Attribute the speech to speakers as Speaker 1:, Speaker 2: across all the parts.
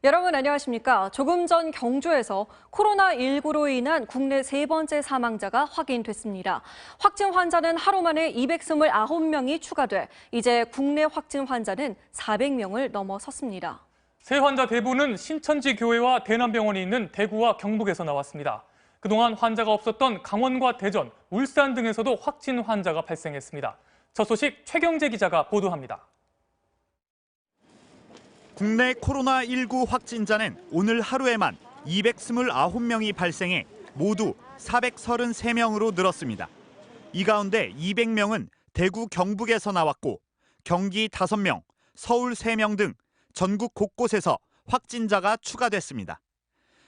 Speaker 1: 여러분 안녕하십니까? 조금 전 경주에서 코로나19로 인한 국내 세 번째 사망자가 확인됐습니다. 확진 환자는 하루 만에 229명이 추가돼 이제 국내 확진 환자는 400명을 넘어섰습니다.
Speaker 2: 새 환자 대부분은 신천지 교회와 대남병원이 있는 대구와 경북에서 나왔습니다. 그동안 환자가 없었던 강원과 대전, 울산 등에서도 확진 환자가 발생했습니다. 첫 소식 최경재 기자가 보도합니다.
Speaker 3: 국내 코로나19 확진자는 오늘 하루에만 229명이 발생해 모두 433명으로 늘었습니다. 이 가운데 200명은 대구 경북에서 나왔고 경기 5명, 서울 3명 등 전국 곳곳에서 확진자가 추가됐습니다.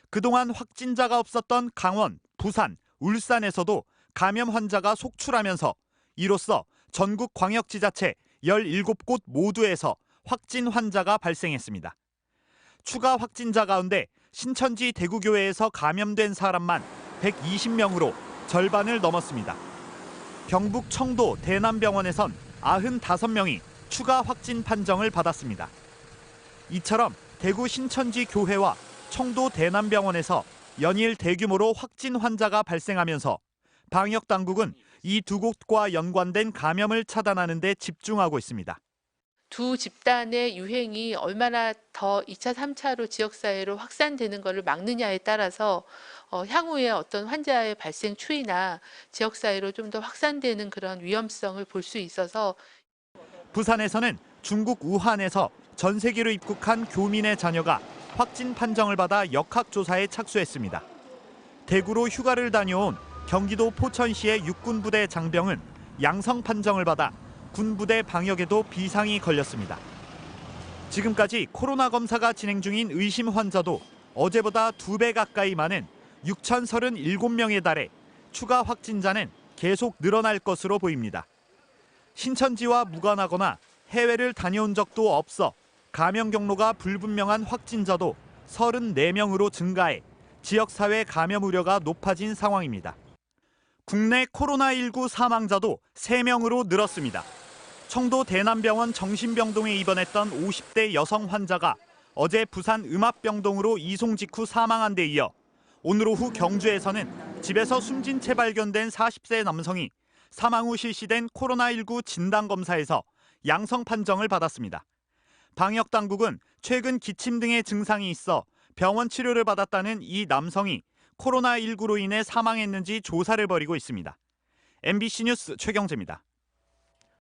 Speaker 3: 그동안 확진자가 없었던 강원, 부산, 울산에서도 감염 환자가 속출하면서 이로써 전국 광역지자체 17곳 모두에서 확진 환자가 발생했습니다. 추가 확진자 가운데 신천지 대구교회에서 감염된 사람만 120명으로 절반을 넘었습니다. 경북 청도 대남병원에선 95명이 추가 확진 판정을 받았습니다. 이처럼 대구 신천지 교회와 청도 대남병원에서 연일 대규모로 확진 환자가 발생하면서 방역 당국은 이 두 곳과 연관된 감염을 차단하는 데 집중하고 있습니다.
Speaker 4: 두 집단의 유행이 얼마나 더 2차, 3차로 지역사회로 확산되는 것을 막느냐에 따라서 향후에 어떤 환자의 발생 추이나 지역사회로 좀 더 확산되는 그런 위험성을 볼 수 있어서
Speaker 3: 부산에서는 중국 우한에서 전세기로 입국한 교민의 자녀가 확진 판정을 받아 역학조사에 착수했습니다. 대구로 휴가를 다녀온 경기도 포천시의 육군부대 장병은 양성 판정을 받아 군부대 방역에도 비상이 걸렸습니다. 지금까지 코로나 검사가 진행 중인 의심 환자도 어제보다 2배 가까이 많은 6,037명에 달해 추가 확진자는 계속 늘어날 것으로 보입니다. 신천지와 무관하거나 해외를 다녀온 적도 없어 감염 경로가 불분명한 확진자도 34명으로 증가해 지역사회 감염 우려가 높아진 상황입니다. 국내 코로나19 사망자도 3명으로 늘었습니다. 청도 대남병원 정신병동에 입원했던 50대 여성 환자가 어제 부산 음압병동으로 이송 직후 사망한 데 이어 오늘 오후 경주에서는 집에서 숨진 채 발견된 40세 남성이 사망 후 실시된 코로나19 진단검사에서 양성 판정을 받았습니다. 방역당국은 최근 기침 등의 증상이 있어 병원 치료를 받았다는 이 남성이 코로나19로 인해 사망했는지 조사를 벌이고 있습니다. MBC 뉴스 최경재입니다.